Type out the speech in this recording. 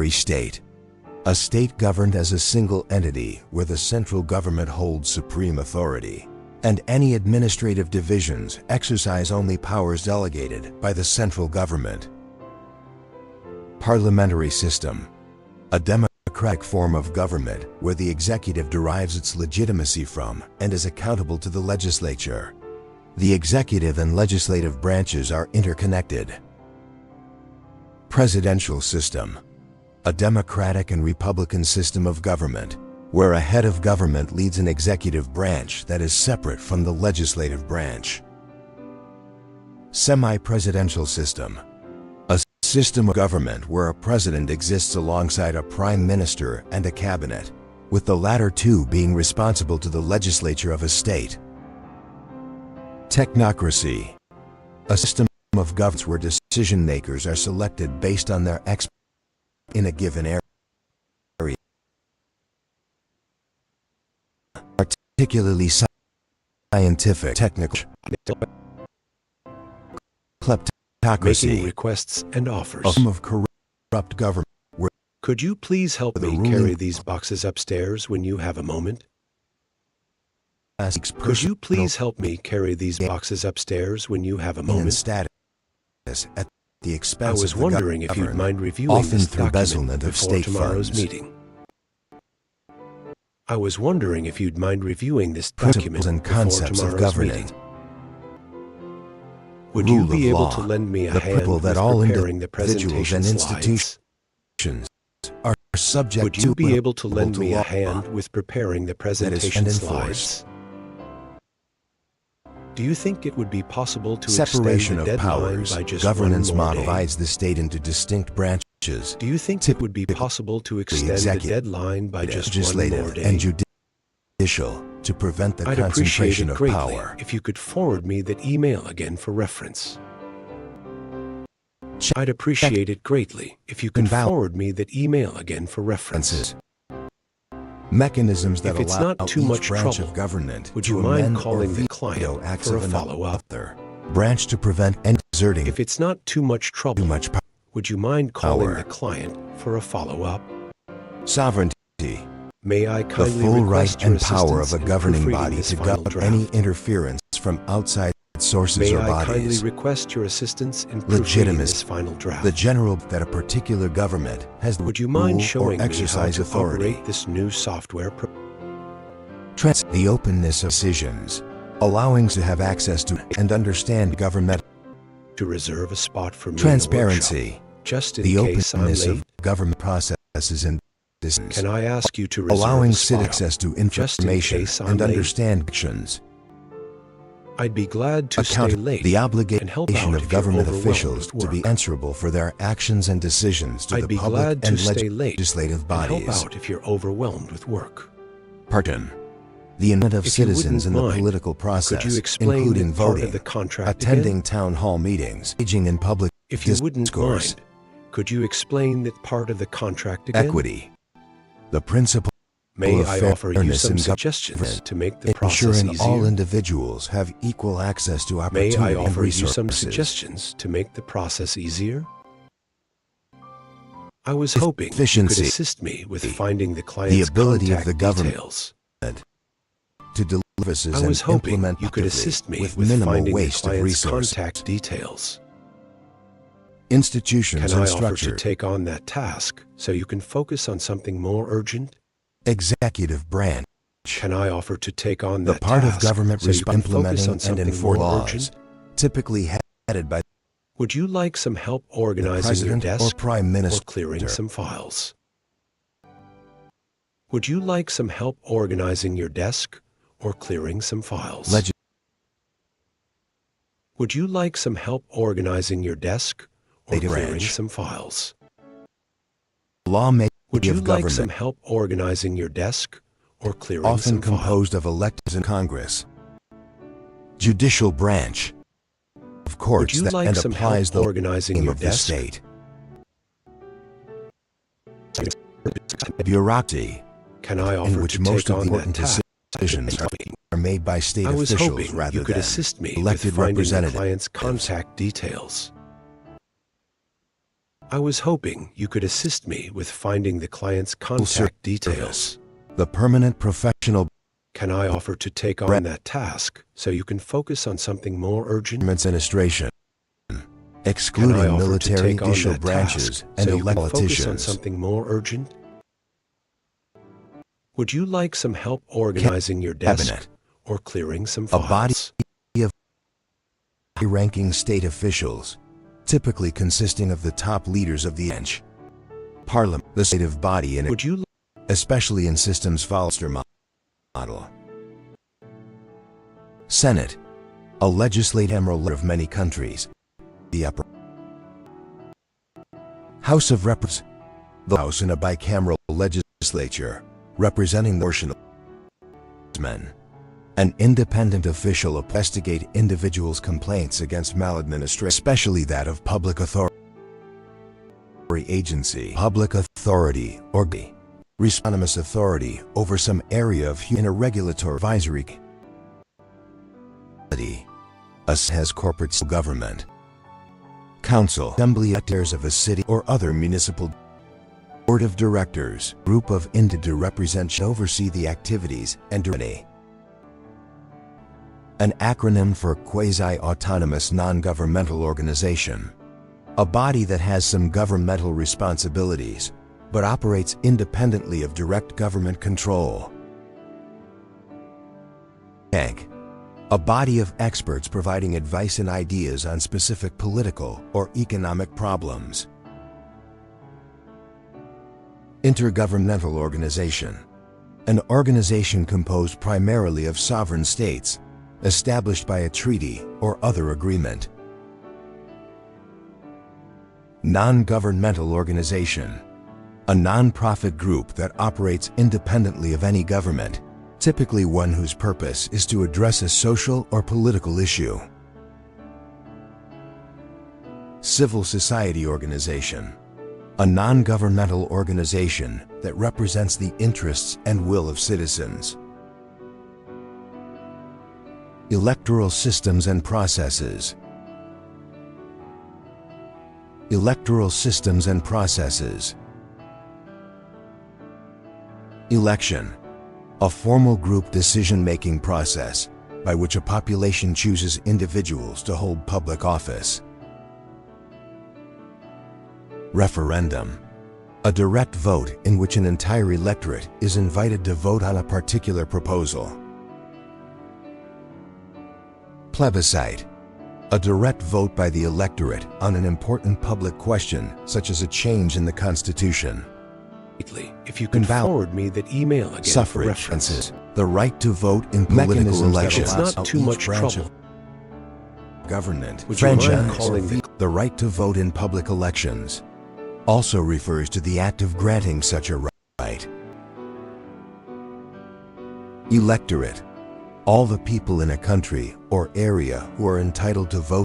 state. A state governed as a single entity where the central government holds supreme authority, and any administrative divisions exercise only powers delegated by the central government. Parliamentary system. A democratic form of government where the executive derives its legitimacy from and is accountable to the legislature. The executive and legislative branches are interconnected. Presidential system. A democratic and republican system of government where a head of government leads an executive branch that is separate from the legislative branch. Semi-presidential system. A system of government where a president exists alongside a prime minister and a cabinet, with the latter two being responsible to the legislature of a state. Technocracy. A system of governance where decision makers are selected based on their expertise in a given area, particularly scientific, technical. Kleptocracy. Making requests and offers. A form of corrupt government where Could you please help me carry these boxes upstairs when you have a moment? Could you please help me carry these boxes upstairs when you have a moment? Status at the I expense was of the wondering if you'd mind reviewing often this through document embezzlement of before state tomorrow's funds. meeting. I was wondering if you'd mind reviewing this Principles document and before concepts of tomorrow's governance. meeting. Would you Rule be of able law. to lend me a The hand principle with that all preparing the individuals presentation and slides? institutions are subject Would to you be able to lend me a law hand with preparing the and presentation enforced. slides? Do you think it would be possible to Separation extend the of deadline powers. by just Governance one more model day? divides the state into distinct branches. Do you think it would be possible to extend the executive, deadline by just one legislative, more day? and judicial to prevent the I'd appreciate concentration it of greatly power. if you could forward me that email again for reference. I'd appreciate it greatly if you could forward me that email again for reference. Mechanisms that If it's allow not too each much branch trouble, of government would to you mind amend or calling the veto client acts for a of follow-up? another branch to prevent and exerting If it's not too much trouble, too much would you mind calling power. the client for a follow-up? sovereignty. May I The kindly full request right your and power of assistance a in governing proofreading body this to final govern draft? any interference from outside sources May or I kindly bodies. request your assistance in proofreading this final draft? The general that a particular government has the Would you mind rule showing or me how exercise to authority. operate this new software? The openness of decisions, allowing us to have access to and understand government. To reserve a spot for me in Transparency. the workshop, just in The case I'm openness late. of government processes and decisions. Can I ask you to reserve Allowing a spot citizen access to just in information case I'm and late? understand actions. I'd be glad to Account stay late the and obligation help out of if government you're overwhelmed officials with to be work. answerable for their actions and decisions to I'd the be public glad to and stay late legislative and bodies. help out if you're overwhelmed with work. Pardon. The input of If you citizens in wouldn't the mind, political process, could you explain including that part voting, of the contract attending again? town hall meetings, engaging in public If you wouldn't discourse, mind, could you explain that part of the contract again? equity, the principle May of I offer you fairness some in suggestions government, to make the process ensuring all easier? individuals have equal access to May opportunity I and offer you some resources. suggestions to make the process easier? I was hoping you could Efficiency. assist me with finding the client's ability of contact the government details. to deliver services I and was hoping implement you could effectively assist me with with minimal finding the waste of client's resources. contact details. Institutions Can and I offer to structure, take on that task so you can focus on something more urgent? executive branch, Can I offer to take on the that part of task government so you can focus implementing on and something enforcing more laws, urgent? typically headed by Would you like some help the organizing your president or desk prime or minister. clearing some files? Would you like some help organizing your desk or clearing some files? Would you like some help organizing your desk or Legislative clearing branch. some files? Lawmaking Would you of like government, some help organizing your desk or clearing often some files? composed of electeds in Congress. Judicial branch, of Would courts you that like and some applies help the organizing aim your of the desk? state. Bureaucracy, Can I in offer which to most take of on the that important task? decisions are made by state I was officials hoping rather you could than assist me with elected finding the representatives. client's contact details. I was hoping you could assist me with finding the client's contact details. The permanent professional Can I offer to take on that task so you can focus on something more urgent? administration, Can I excluding offer to military take on judicial that branches task and so you can focus on politicians. something more urgent? Would you like some help organizing your desk Cabinet, or clearing some a body files? of high-ranking state officials, typically consisting of the top leaders of the bench. Parliament, the legislative body, and Would you especially in systems Foster model. Senate, a legislative emerald of many countries. The upper House of Representatives, the House in a bicameral legislature, representing the portion of men. An independent official to investigate individuals' complaints against maladministration, especially that of public authority agency, public authority, or autonomous authority over some area of in a regulatory advisory. Has corporate government, council, assembly electors of a city or other municipal board of directors, group of to represent oversee the activities and an acronym for quasi-autonomous non-governmental organization, a body that has some governmental responsibilities but operates independently of direct government control. Bank, a body of experts providing advice and ideas on specific political or economic problems. Intergovernmental organization, an organization composed primarily of sovereign states, established by a treaty or other agreement. Non-governmental organization, a non-profit group that operates independently of any government, typically one whose purpose is to address a social or political issue. Civil society organization, a non-governmental organization that represents the interests and will of citizens. Electoral systems and processes. Electoral systems and processes. Election, a formal group decision-making process by which a population chooses individuals to hold public office. Referendum, a direct vote in which an entire electorate is invited to vote on a particular proposal. Plebiscite, a direct vote by the electorate on an important public question such as a change in the Constitution. If you can forward me that email again for Suffrage, reference. the right to vote in political elections. It's not too much trouble. Government, Would you mind franchise, calling the right to vote in public elections also refers to the act of granting such a right. Electorate, all the people in a country or area who are entitled to vote